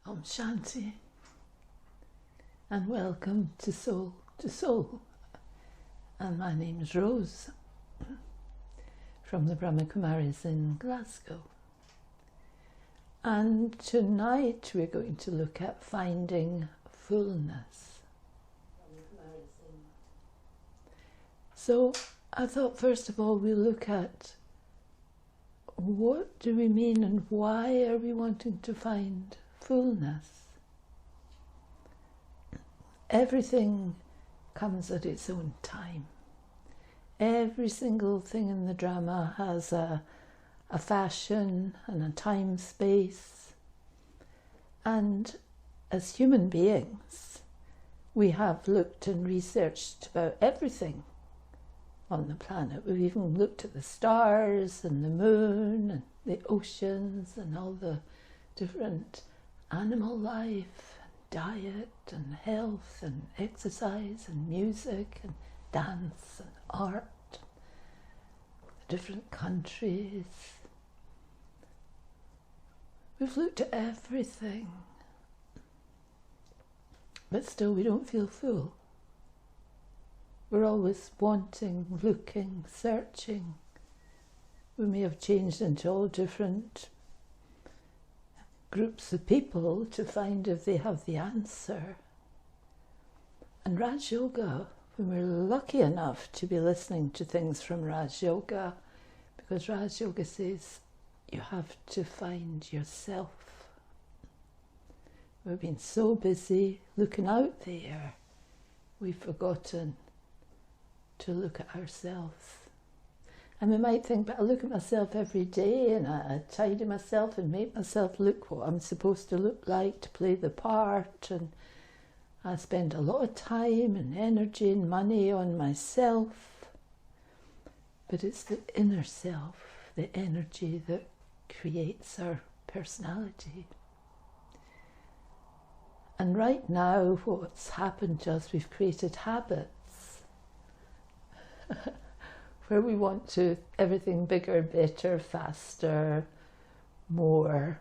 Om Shanti, and welcome to Soul to Soul. And my name is Rose from the Brahma Kumaris in Glasgow. And tonight we're going to look at finding fullness. So I thought first of all we'll look at what do we mean and why are we wanting to find fullness. Everything comes at its own time. Every single thing in the drama has a fashion and a time space. And as human beings, we have looked and researched about everything on the planet. We've even looked at the stars and the moon and the oceans and all the different animal life, and diet and health and exercise and music and dance and art, the different countries. We've looked at everything, but still we don't feel full. We're always wanting, looking, searching. We may have changed into all different groups of people to find if they have the answer. And Raj Yoga, when we're lucky enough to be listening to things from Raj Yoga, because Raj Yoga says you have to find yourself. We've been so busy looking out there, we've forgotten to look at ourselves. And we might think, but I look at myself every day and I tidy myself and make myself look what I'm supposed to look like to play the part, and I spend a lot of time and energy and money on myself. But it's the inner self, the energy that creates our personality. And right now what's happened to us, we've created habits where we want to everything bigger, better, faster, more.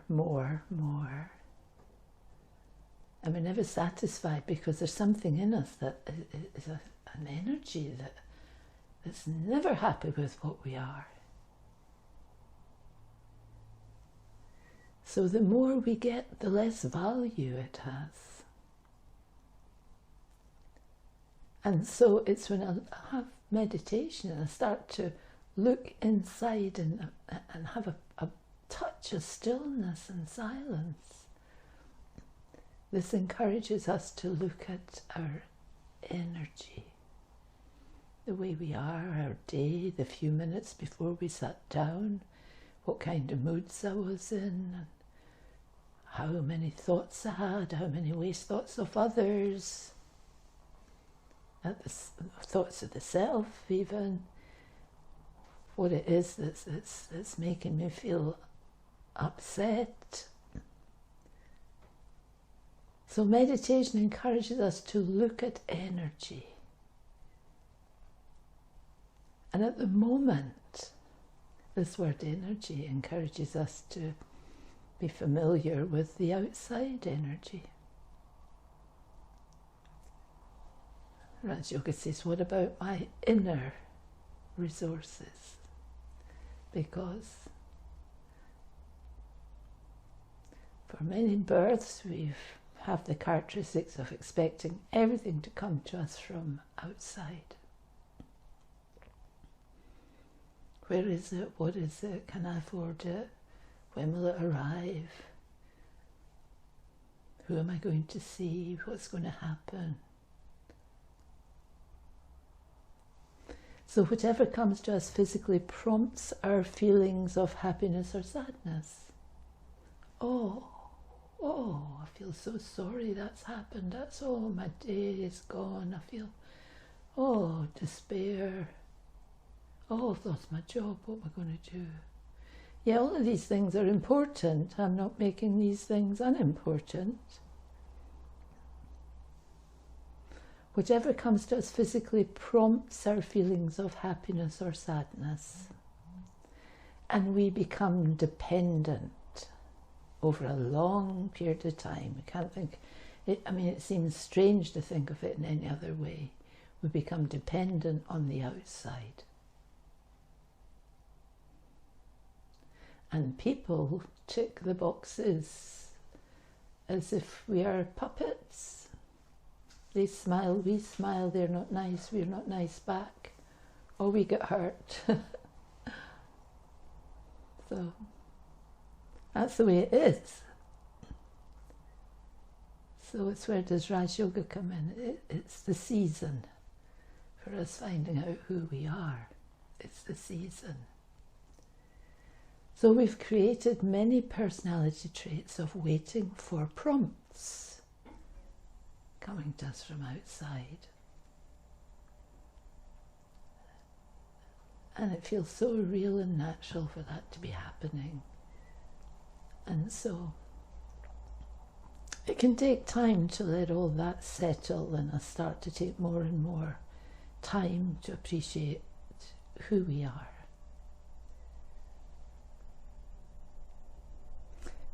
And we're never satisfied because there's something in us that is an energy that's never happy with what we are. So the more we get, the less value it has. And so it's when I have meditation and I start to look inside and have a touch of stillness and silence. This encourages us to look at our energy, the way we are, our day, the few minutes before we sat down, what kind of moods I was in, and how many thoughts I had, how many waste thoughts of others, at the thoughts of the self, even what it is that's making me feel upset. So meditation encourages us to look at energy. And at the moment, this word energy encourages us to be familiar with the outside energy. Raj Yoga says, what about my inner resources? Because for many births we have the characteristics of expecting everything to come to us from outside. Where is it? What is it? Can I afford it? When will it arrive? Who am I going to see? What's going to happen? So whatever comes to us physically prompts our feelings of happiness or sadness. Oh, I feel so sorry that's happened. That's all, my day is gone. I feel, despair. I've lost my job. What am I going to do? Yeah, all of these things are important. I'm not making these things unimportant. Whichever comes to us physically prompts our feelings of happiness or sadness. And we become dependent over a long period of time. We can't think it, I mean, it seems strange to think of it in any other way. We become dependent on the outside. And people tick the boxes as if we are puppets. They smile, we smile, they're not nice, we're not nice back, or we get hurt. So that's the way it is. So it's where does Raj Yoga come in? It's the season for us finding out who we are. It's the season. So we've created many personality traits of waiting for prompts coming to us from outside. And it feels so real and natural for that to be happening. And so it can take time to let all that settle and us start to take more and more time to appreciate who we are.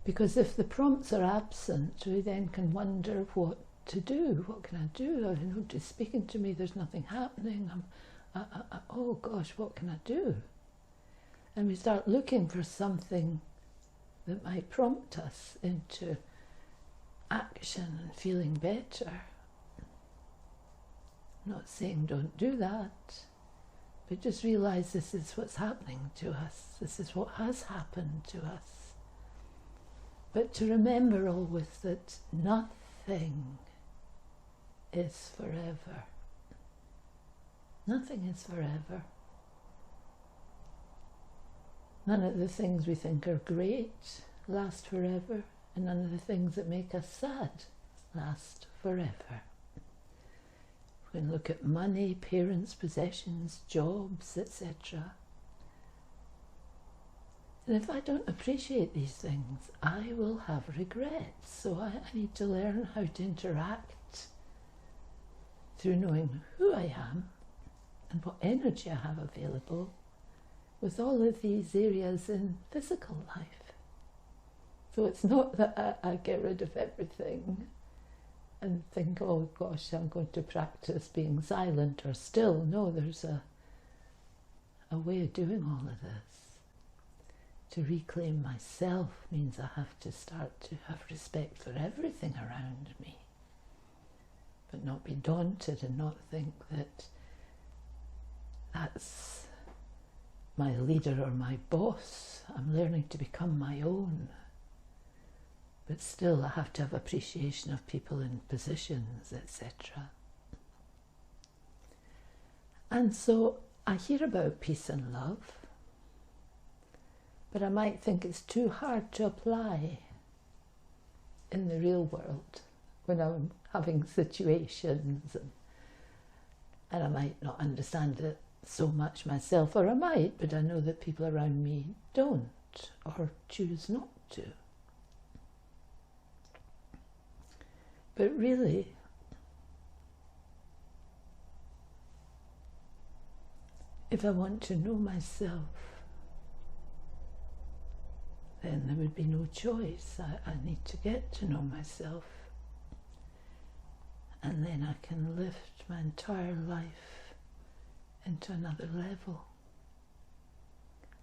Because if the prompts are absent, we then can wonder what to do. What can I do? Nobody's speaking to me, there's nothing happening. Oh gosh, what can I do? And we start looking for something that might prompt us into action and feeling better. I'm not saying don't do that, but just realize this is what's happening to us. This is what has happened to us. But to remember always that nothing is forever. Nothing is forever. None of the things we think are great last forever, and none of the things that make us sad last forever. We can look at money, parents, possessions, jobs, etc. And if I don't appreciate these things, I will have regrets. So I need to learn how to interact through knowing who I am and what energy I have available with all of these areas in physical life. So it's not that I get rid of everything and think, oh gosh, I'm going to practice being silent or still. No, there's a way of doing all of this. To reclaim myself means I have to start to have respect for everything around me, but not be daunted and not think that that's my leader or my boss. I'm learning to become my own. But still I have to have appreciation of people in positions, etc. And so I hear about peace and love, but I might think it's too hard to apply in the real world when I'm having situations, and I might not understand it so much myself, or I might, but I know that people around me don't or choose not to. But really, if I want to know myself, then there would be no choice. I need to get to know myself. And then I can lift my entire life into another level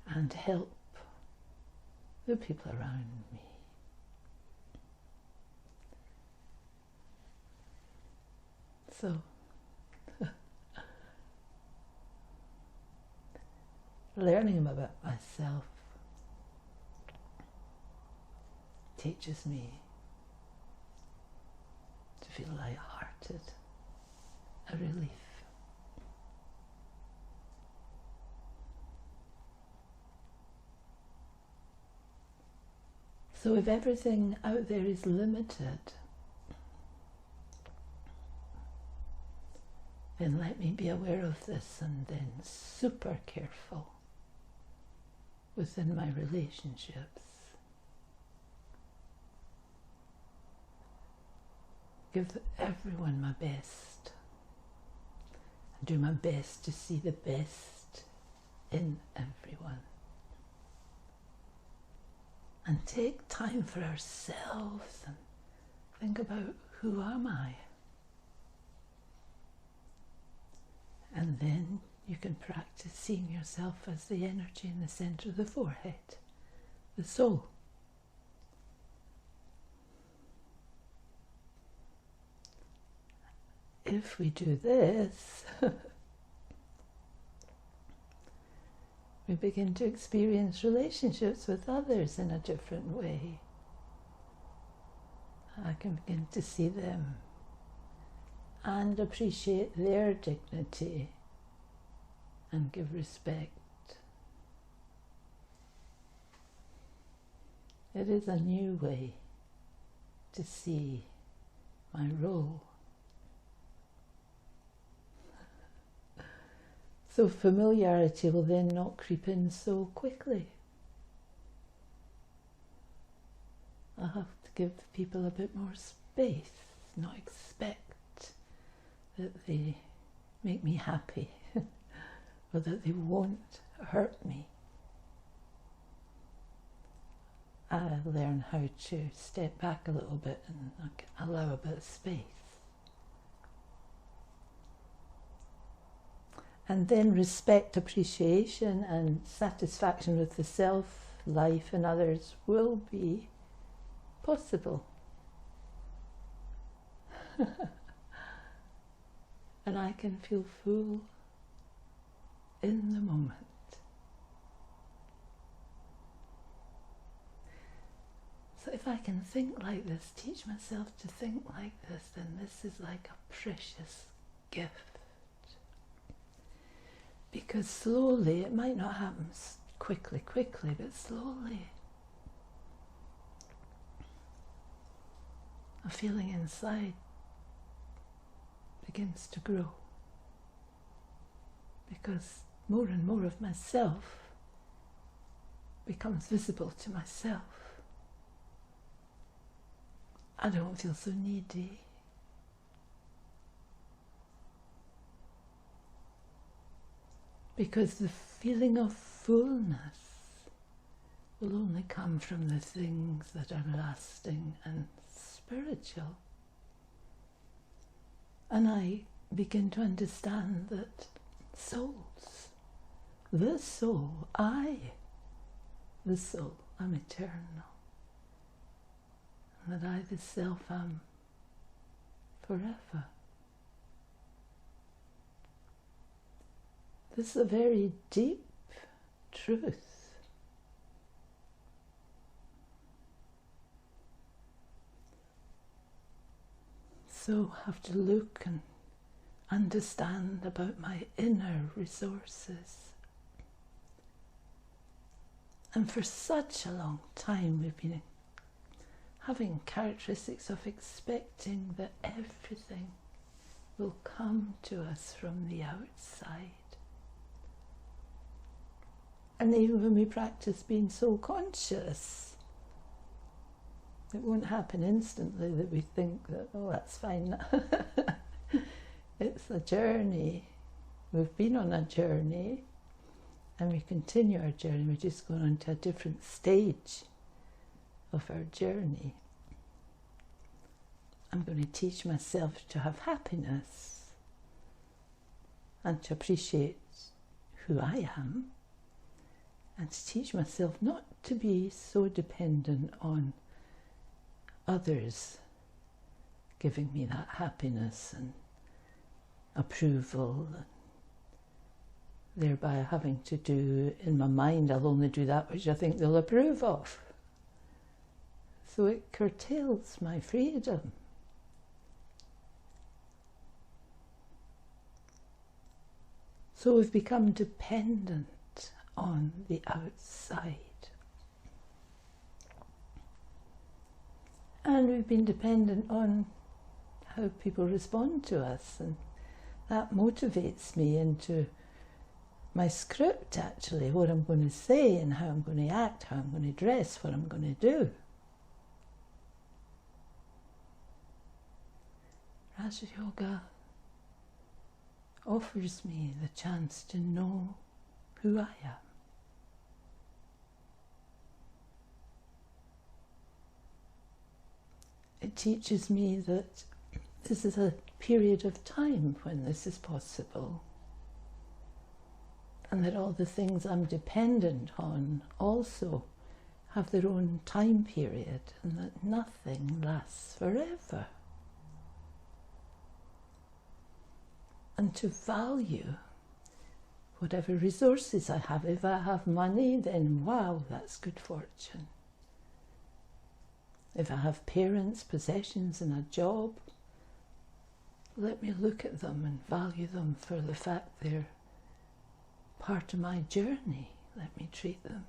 and help the people around me. So, learning about myself teaches me to feel light-hearted, a relief. So if everything out there is limited, then let me be aware of this and then super careful within my relationships. Give everyone my best and do my best to see the best in everyone. and take time for ourselves and think about, who am I? And then you can practice seeing yourself as the energy in the center of the forehead, the soul. If we do this, we begin to experience relationships with others in a different way. I can begin to see them and appreciate their dignity and give respect. It is a new way to see my role. So familiarity will then not creep in so quickly. I have to give people a bit more space, not expect that they make me happy or that they won't hurt me. I learn how to step back a little bit and allow a bit of space. And then respect, appreciation and satisfaction with the self, life and others will be possible. And I can feel full in the moment. So if I can think like this, teach myself to think like this, then this is like a precious gift. Because slowly, it might not happen quickly, but slowly, a feeling inside begins to grow. Because more and more of myself becomes visible to myself. I don't feel so needy. Because the feeling of fullness will only come from the things that are lasting and spiritual. And I begin to understand that souls, the soul, the soul, am eternal. And that I, the self, am forever. This is a very deep truth. So I have to look and understand about my inner resources. And for such a long time we've been having characteristics of expecting that everything will come to us from the outside. And even when we practice being so conscious, it won't happen instantly that we think that, oh, that's fine. It's a journey. We've been on a journey and we continue our journey. We're just going on to a different stage of our journey. I'm going to teach myself to have happiness and to appreciate who I am. And to teach myself not to be so dependent on others giving me that happiness and approval, and thereby having to do, in my mind, I'll only do that which I think they'll approve of. So it curtails my freedom. So we've become dependent on the outside. And we've been dependent on how people respond to us, and that motivates me into my script, actually, what I'm going to say and how I'm going to act, how I'm going to dress, what I'm going to do. Raja Yoga offers me the chance to know who I am. it teaches me that this is a period of time when this is possible, and that all the things I'm dependent on also have their own time period, and that nothing lasts forever. And to value whatever resources I have. If I have money, then wow, that's good fortune. If I have parents, possessions and a job, let me look at them and value them for the fact they're part of my journey. Let me treat them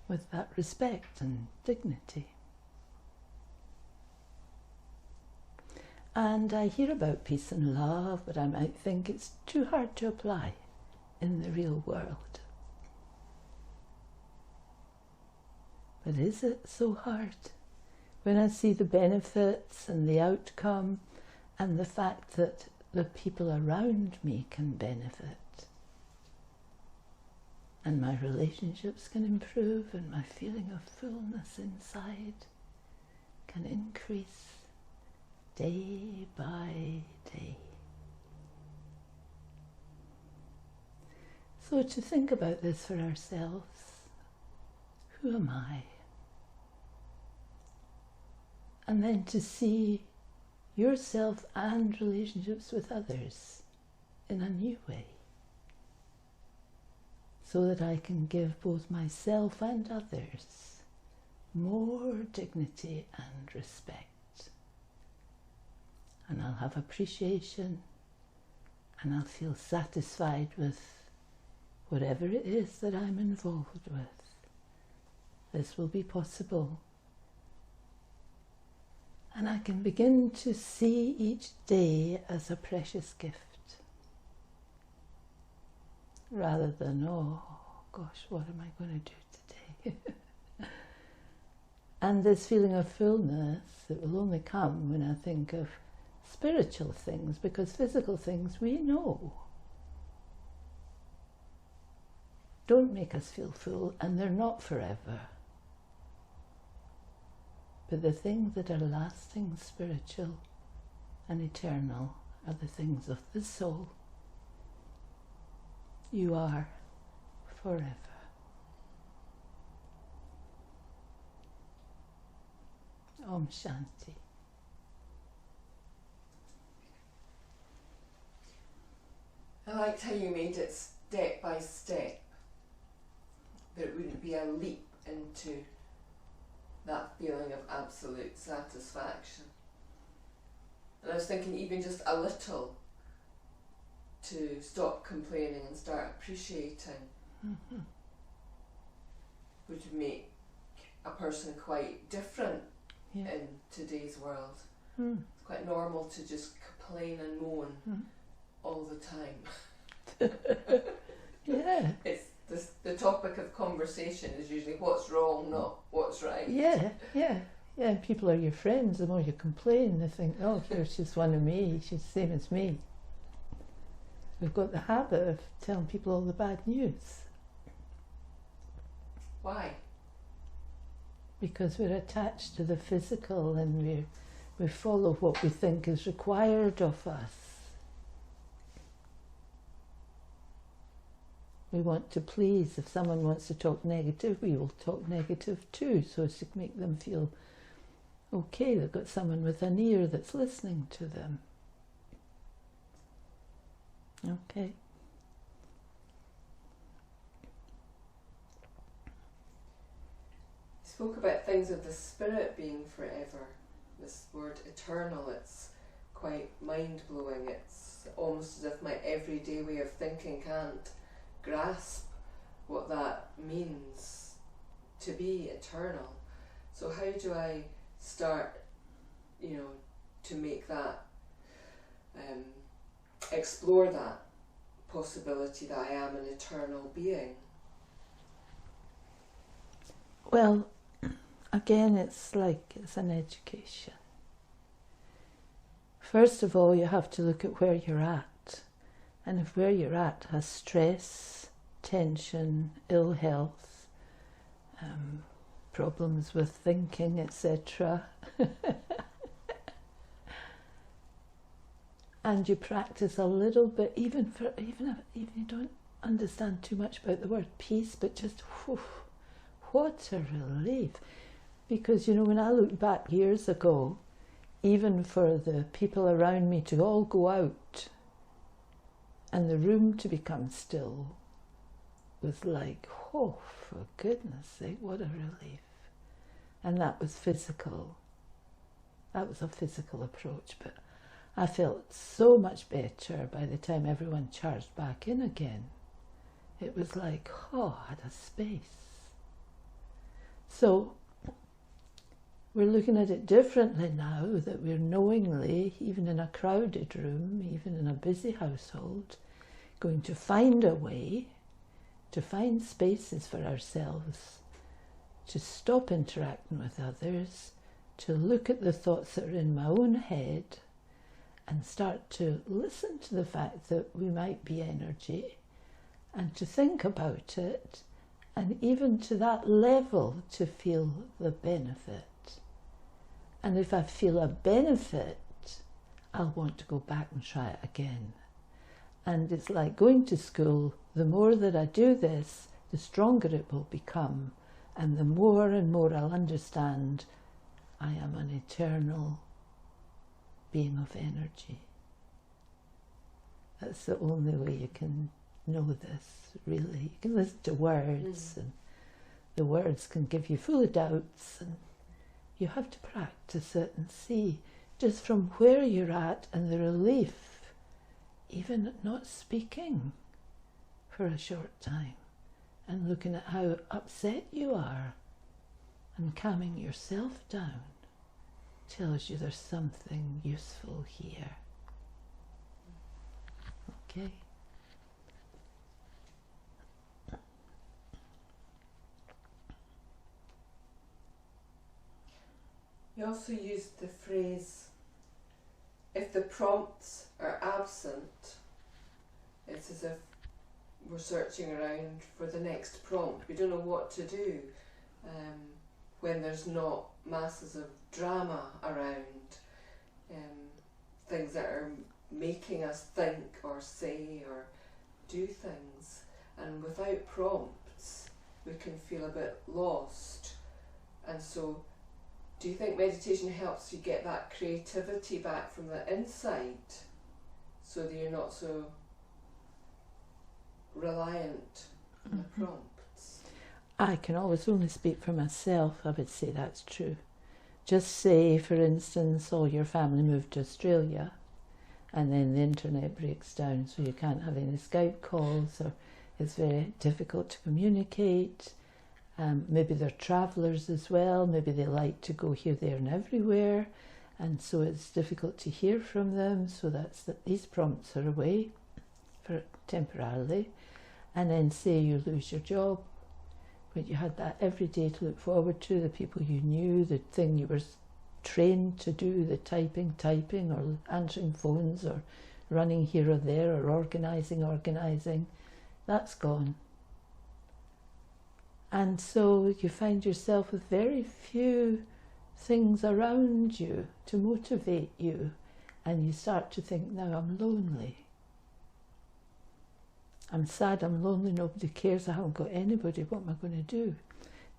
with that respect and dignity. And I hear about peace and love, but I might think it's too hard to apply in the real world. But is it so hard? When I see the benefits and the outcome and the fact that the people around me can benefit, and my relationships can improve, and my feeling of fullness inside can increase day by day. So to think about this for ourselves, who am I? And then to see yourself and relationships with others in a new way, so that I can give both myself and others more dignity and respect. And I'll have appreciation, and I'll feel satisfied with whatever it is that I'm involved with. This will be possible. And I can begin to see each day as a precious gift, rather than, oh gosh, what am I going to do today? And this feeling of fullness, it will only come when I think of spiritual things, because physical things we know don't make us feel full, and they're not forever. But the things that are lasting, spiritual and eternal are the things of the soul. You are forever. Om Shanti. I liked how you made it step by step, that it wouldn't be a leap into that feeling of absolute satisfaction. And I was thinking even just a little, to stop complaining and start appreciating, would make a person quite different in today's world. It's quite normal to just complain and moan all the time. Yeah. It's the topic of conversation is usually what's wrong, not what's right. Yeah. And people are your friends. The more you complain, they think, oh, here, she's one of me. She's the same as me. We've got the habit of telling people all the bad news. Why? Because we're attached to the physical, and we follow what we think is required of us. We want to please. If someone wants to talk negative, we will talk negative too, so as to make them feel okay, they've got someone with an ear that's listening to them. Okay. You spoke about things of the spirit being forever. This word eternal, it's quite mind-blowing. It's almost as if my everyday way of thinking can't grasp what that means to be eternal. So how do I start, to make that, explore that possibility that I am an eternal being? Well, again, it's an education. First of all, you have to look at where you're at. And if where you're at has stress, tension, ill health, problems with thinking, etc., and you practice a little bit, even if you don't understand too much about the word peace, but just whew, what a relief. Because, you know, when I look back years ago, even for the people around me to all go out and the room to become still was like, oh, for goodness sake, what a relief. And that was physical. That was a physical approach, but I felt so much better by the time everyone charged back in again. It was like, oh, I had a space. So we're looking at it differently now, that we're knowingly, even in a crowded room, even in a busy household, going to find a way to find spaces for ourselves, to stop interacting with others, to look at the thoughts that are in my own head and start to listen to the fact that we might be energy and to think about it, and even to that level to feel the benefit. And if I feel a benefit, I'll want to go back and try it again. And it's like going to school. The more that I do this, the stronger it will become, and the more and more I'll understand I am an eternal being of energy. That's the only way you can know this, really. You can listen to words, and the words can give you full of doubts, and you have to practice it and see just from where you're at and the relief, even at not speaking for a short time, and looking at how upset you are and calming yourself down tells you there's something useful here. Okay? You also used the phrase, if the prompts are absent, it's as if we're searching around for the next prompt. We don't know what to do when there's not masses of drama around, things that are making us think or say or do things. And without prompts, we can feel a bit lost. And so, do you think meditation helps you get that creativity back from the inside so that you're not so reliant on the prompts? I can always only speak for myself. I would say that's true. Just say, for instance, all your family moved to Australia and then the internet breaks down, so you can't have any Skype calls, or it's very difficult to communicate. Maybe they're travellers as well, maybe they like to go here, there and everywhere, and so it's difficult to hear from them, so that's that these prompts are away for temporarily. And then say you lose your job, but you had that every day to look forward to, the people you knew, the thing you were trained to do, the typing, or answering phones, or running here or there, or organising, that's gone. And so you find yourself with very few things around you to motivate you, and you start to think, now I'm lonely. I'm sad, I'm lonely, nobody cares, I haven't got anybody, what am I going to do?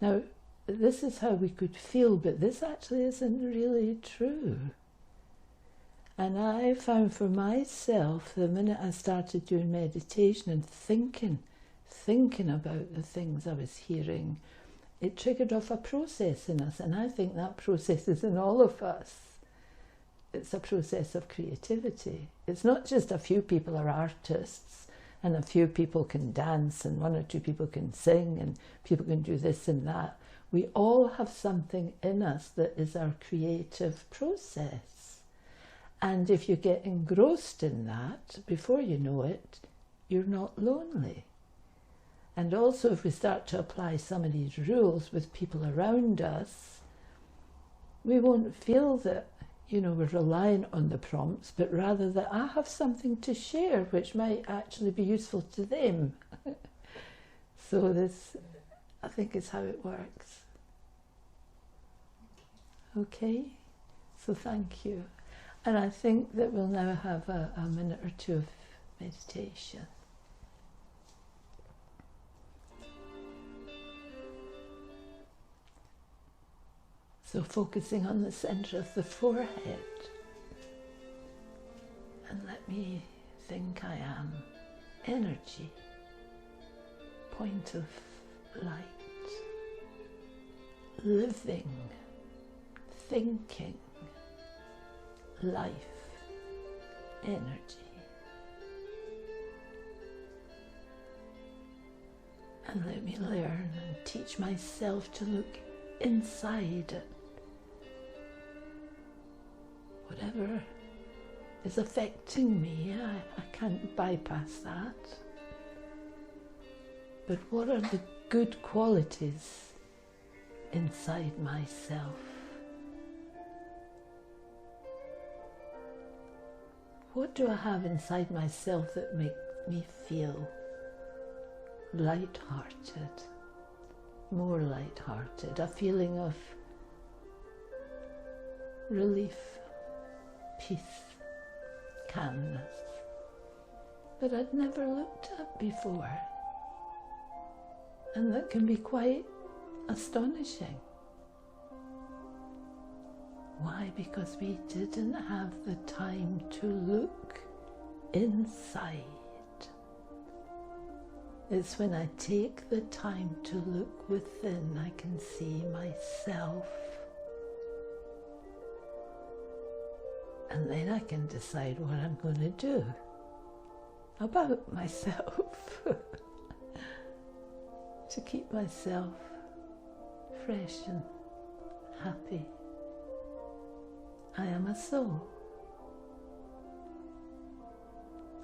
Now, this is how we could feel, but this actually isn't really true. And I found for myself, the minute I started doing meditation and thinking about the things I was hearing, it triggered off a process in us, and I think that process is in all of us. It's a process of creativity. It's not just a few people are artists, and a few people can dance, and one or two people can sing, and people can do this and that. We all have something in us that is our creative process. And if you get engrossed in that, before you know it, you're not lonely. And also, if we start to apply some of these rules with people around us, we won't feel that, we're relying on the prompts, but rather that I have something to share which might actually be useful to them. So this, I think, is how it works. Okay? So thank you. And I think that we'll now have a minute or two of meditation. So focusing on the center of the forehead. And let me think I am energy, point of light, living, thinking, life, energy. And let me learn and teach myself to look inside it. Whatever is affecting me, I can't bypass that. But what are the good qualities inside myself? What do I have inside myself that makes me feel light-hearted, more light-hearted, a feeling of relief, peace, calmness, that I'd never looked at before, and that can be quite astonishing. Why? Because we didn't have the time to look inside. It's when I take the time to look within, I can see myself. And then I can decide what I'm going to do about myself to keep myself fresh and happy. I am a soul.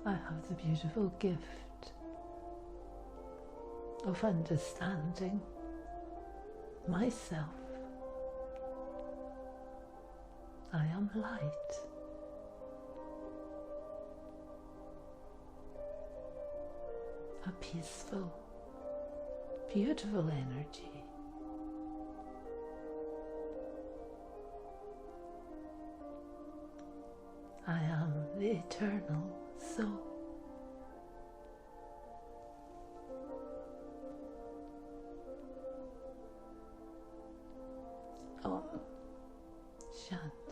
I have the beautiful gift of understanding myself. I am light. A peaceful, beautiful energy. I am the eternal soul. Om Shanti.